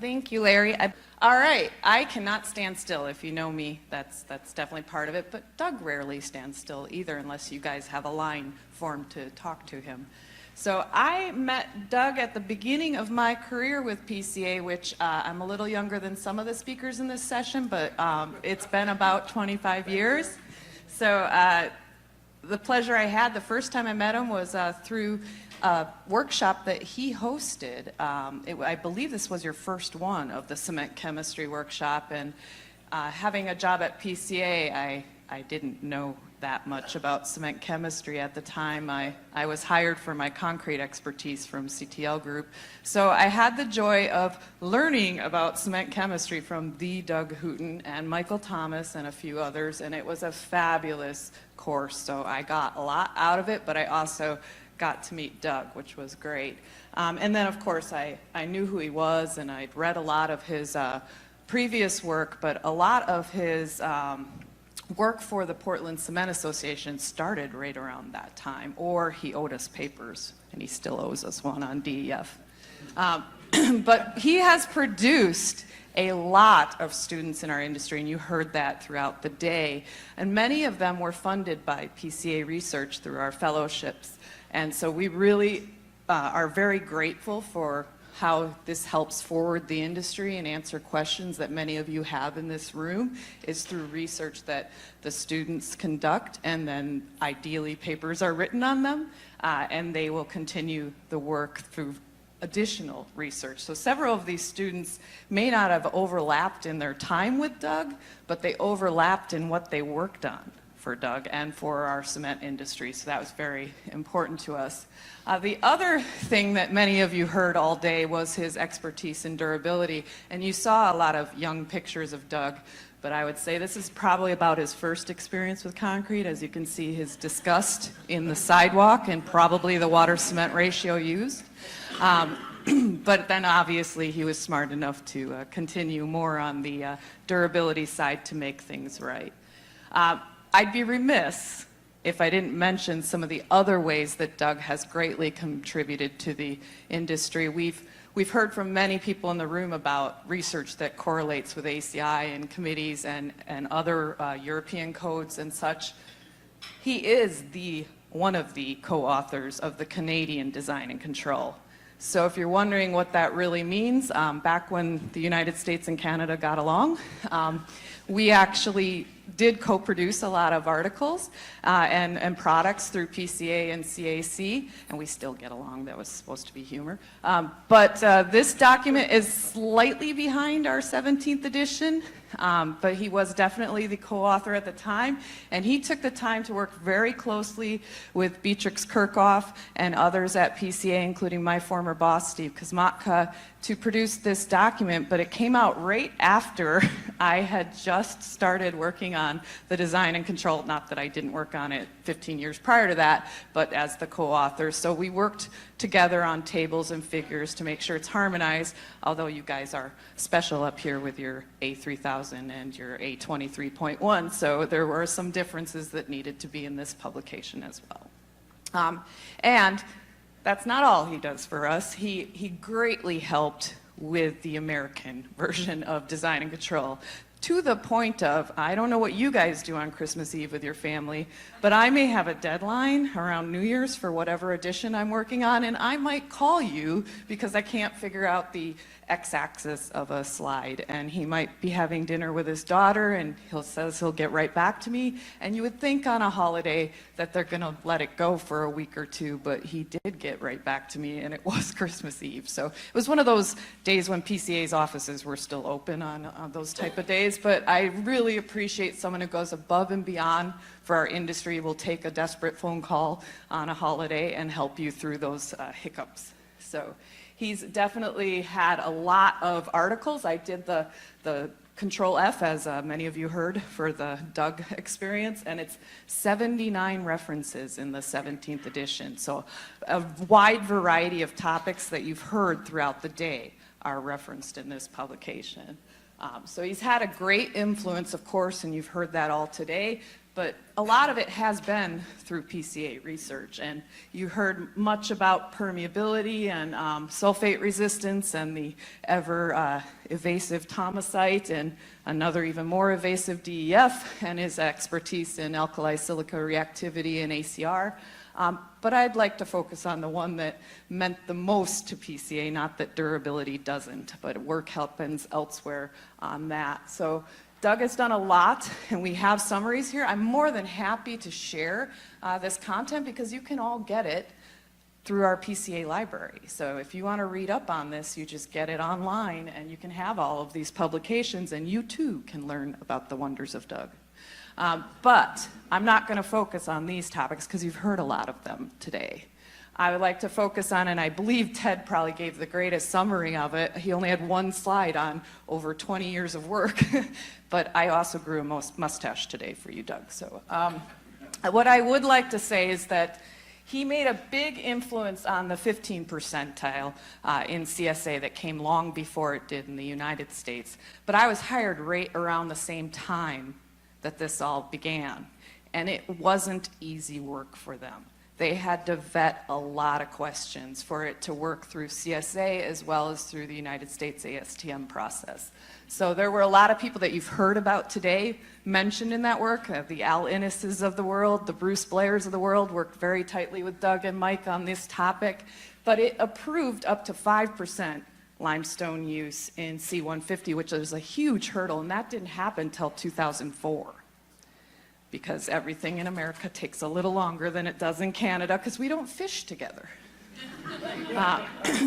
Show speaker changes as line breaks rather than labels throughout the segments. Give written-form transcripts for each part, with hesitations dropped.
Thank you, Larry. All right, I cannot stand still. If you know me, that's definitely part of it. But Doug rarely stands still either, unless you guys have a line formed to talk to him. So I met Doug at the beginning of my career with PCA, which I'm a little younger than some of the speakers in this session, but it's been about 25 years. So the pleasure I had the first time I met him was through a workshop that he hosted. I believe this was your first one of the cement chemistry workshop, and having a job at PCA, I didn't know that much about cement chemistry at the time. I was hired for my concrete expertise from CTL Group. So I had the joy of learning about cement chemistry from the Doug Hooton and Michael Thomas and a few others, and it was a fabulous course. So I got a lot out of it, but I also got to meet Doug, which was great. And then, of course, I knew who he was, and I'd read a lot of his previous work, but a lot of his work for the Portland Cement Association started right around that time, or he owed us papers, and he still owes us one on DEF. But he has produced a lot of students in our industry, and you heard that throughout the day, and many of them were funded by PCA research through our fellowships. And so we really are very grateful for how this helps forward the industry and answer questions that many of you have in this room is through research that the students conduct, and then ideally papers are written on them, and they will continue the work through additional research. So several of these students may not have overlapped in their time with Doug, but they overlapped in what they worked on for Doug and for our cement industry, so that was very important to us. The other thing that many of you heard all day was his expertise in durability, and you saw a lot of young pictures of Doug, but I would say this is probably about his first experience with concrete. As you can see, his disgust in the sidewalk and probably the water-cement ratio used. But then obviously he was smart enough to continue more on the durability side to make things right. I'd be remiss if I didn't mention some of the other ways that Doug has greatly contributed to the industry. We've heard from many people in the room about research that correlates with ACI and committees and other European codes and such. He is one of the co-authors of the Canadian Design and Control. So if you're wondering what that really means, back when the United States and Canada got along, we actually did co-produce a lot of articles and products through PCA and CAC, and we still get along. That was supposed to be humor. But this document is slightly behind our 17th edition, but he was definitely the co-author at the time, and he took the time to work very closely with Beatrix Kirchhoff and others at PCA, including my former boss, Steve Kosmatka, to produce this document, but it came out right after I had just started working on the design and control, not that I didn't work on it 15 years prior to that, but as the co-author. So we worked together on tables and figures to make sure it's harmonized, although you guys are special up here with your A3000 and your A23.1, so there were some differences that needed to be in this publication as well. And that's not all he does for us. He greatly helped with the American version of design and control, to the point of, I don't know what you guys do on Christmas Eve with your family, but I may have a deadline around New Year's for whatever edition I'm working on, and I might call you because I can't figure out the x-axis of a slide, and he might be having dinner with his daughter, and says he'll get right back to me, and you would think on a holiday that they're gonna let it go for a week or two, but he did get right back to me, and it was Christmas Eve. So it was one of those days when PCA's offices were still open on those type of days, but I really appreciate someone who goes above and beyond for our industry, will take a desperate phone call on a holiday and help you through those hiccups. So he's definitely had a lot of articles. I did the Control F, as many of you heard, for the Doug experience, and it's 79 references in the 17th edition. So a wide variety of topics that you've heard throughout the day are referenced in this publication. So he's had a great influence, of course, and you've heard that all today, but a lot of it has been through PCA research. And you heard much about permeability and sulfate resistance and the ever evasive thomsite and another even more evasive DEF and his expertise in alkali silica reactivity and ACR. But I'd like to focus on the one that meant the most to PCA, not that durability doesn't, but work happens elsewhere on that. So Doug has done a lot, and we have summaries here. I'm more than happy to share this content because you can all get it through our PCA library. So if you want to read up on this, you just get it online, and you can have all of these publications, and you too can learn about the wonders of Doug. But I'm not going to focus on these topics because you've heard a lot of them today. I would like to focus on, and I believe Ted probably gave the greatest summary of it. He only had one slide on over 20 years of work, but I also grew a mustache today for you, Doug. So what I would like to say is that he made a big influence on the 15 percentile in CSA that came long before it did in the United States. But I was hired right around the same time that this all began, and it wasn't easy work for them. They had to vet a lot of questions for it to work through CSA as well as through the United States ASTM process. So there were a lot of people that you've heard about today mentioned in that work. The Al Inneses of the world, the Bruce Blairs of the world worked very tightly with Doug and Mike on this topic, but it approved up to 5% limestone use in C150, which is a huge hurdle, and that didn't happen until 2004 because everything in America takes a little longer than it does in Canada because we don't fish together.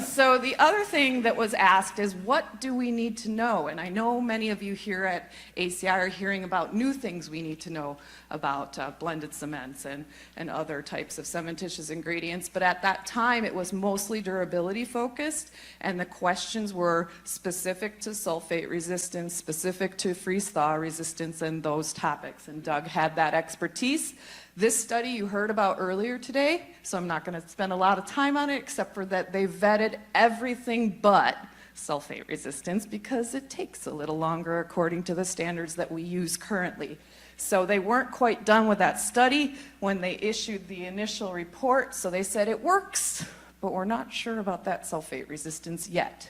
So the other thing that was asked is, what do we need to know? And I know many of you here at ACI are hearing about new things we need to know about blended cements and other types of cementitious ingredients. But at that time, it was mostly durability focused, and the questions were specific to sulfate resistance, specific to freeze-thaw resistance, and those topics. And Doug had that expertise. This study you heard about earlier today, so I'm not going to spend a lot of time on it, except for that they vetted everything but sulfate resistance because it takes a little longer according to the standards that we use currently. So they weren't quite done with that study when they issued the initial report, so they said it works, but we're not sure about that sulfate resistance yet.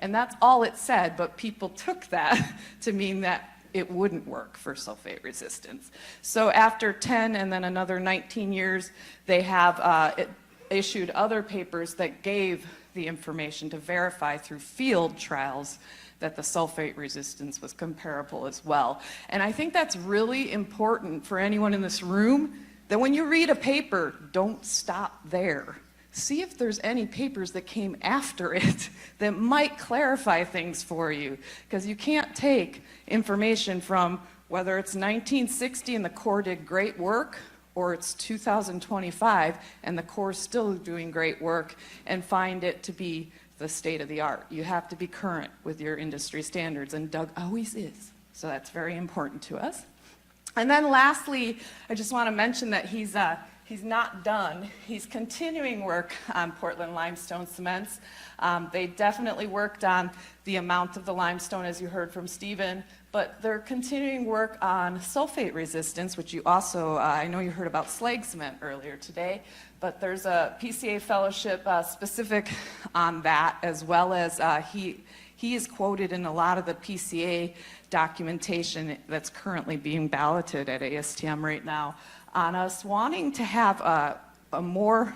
And that's all it said, but people took that to mean that it wouldn't work for sulfate resistance. So after 10 and then another 19 years, they have issued other papers that gave the information to verify through field trials that the sulfate resistance was comparable as well. And I think that's really important for anyone in this room, that when you read a paper, don't stop there. See if there's any papers that came after it that might clarify things for you, because you can't take information from whether it's 1960 and the Corps did great work, or it's 2025 and the Corps is still doing great work, and find it to be the state of the art. You have to be current with your industry standards, and Doug always is. So that's very important to us. And then lastly, I just want to mention that he's not done. He's continuing work on Portland limestone cements. They definitely worked on the amount of the limestone, as you heard from Stephen, but they're continuing work on sulfate resistance, which you also, I know you heard about slag cement earlier today, but there's a PCA fellowship specific on that, as well as he is quoted in a lot of the PCA documentation that's currently being balloted at ASTM right now on us wanting to have a more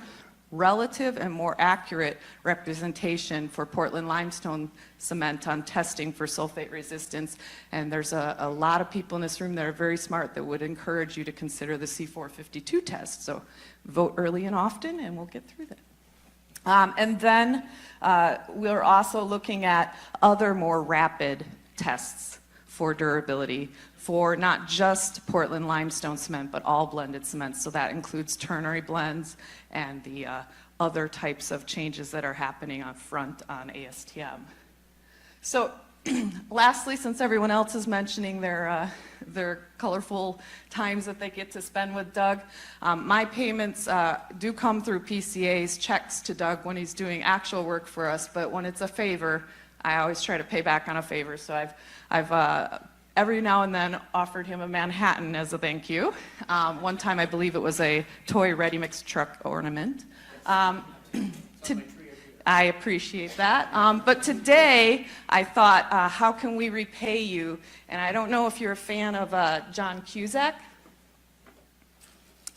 relative and more accurate representation for Portland limestone cement on testing for sulfate resistance. And there's a lot of people in this room that are very smart that would encourage you to consider the C452 test. So vote early and often, and we'll get through that. And then we're also looking at other more rapid tests for durability for not just Portland limestone cement, but all blended cements. So that includes ternary blends and the other types of changes that are happening up front on ASTM. So lastly, since everyone else is mentioning their colorful times that they get to spend with Doug, my payments do come through PCA's checks to Doug when he's doing actual work for us, but when it's a favor, I always try to pay back on a favor. So I've every now and then offered him a Manhattan as a thank you. One time I believe it was a toy ready-mix truck ornament. I appreciate that. But today I thought, how can we repay you? And I don't know if you're a fan of John Cusack.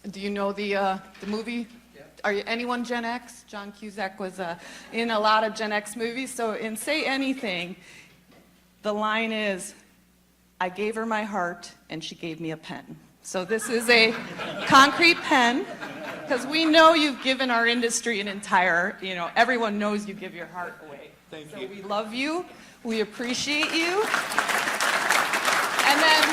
Do you know the movie? Are you anyone Gen X? John Cusack was in a lot of Gen X movies. So in Say Anything, the line is, I gave her my heart and she gave me a pen. So this is a concrete pen, because we know you've given our industry an entire, everyone knows you give your heart away.
Thank
you.
So
we love you, we appreciate you. And then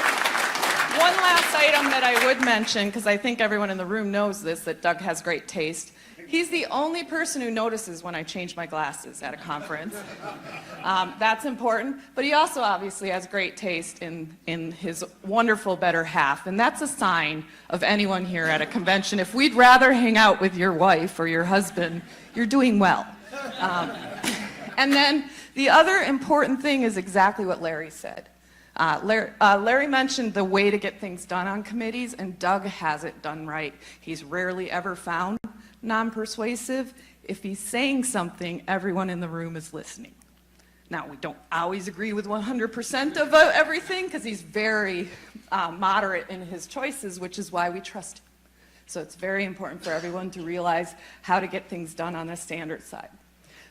one last item that I would mention, because I think everyone in the room knows this, that Doug has great taste. He's the only person who notices when I change my glasses at a conference. That's important. But he also obviously has great taste in his wonderful better half. And that's a sign of anyone here at a convention. If we'd rather hang out with your wife or your husband, you're doing well. And then the other important thing is exactly what Larry said. Larry mentioned the way to get things done on committees, and Doug has it done right. He's rarely ever found non-persuasive. If he's saying something, everyone in the room is listening. Now, we don't always agree with 100% of everything, because he's very moderate in his choices, which is why we trust him. So it's very important for everyone to realize how to get things done on the standard side.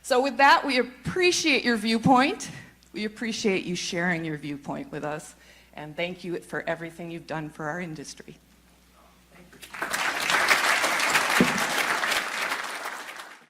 So with that, we appreciate your viewpoint. We appreciate you sharing your viewpoint with us, and thank you for everything you've done for our industry.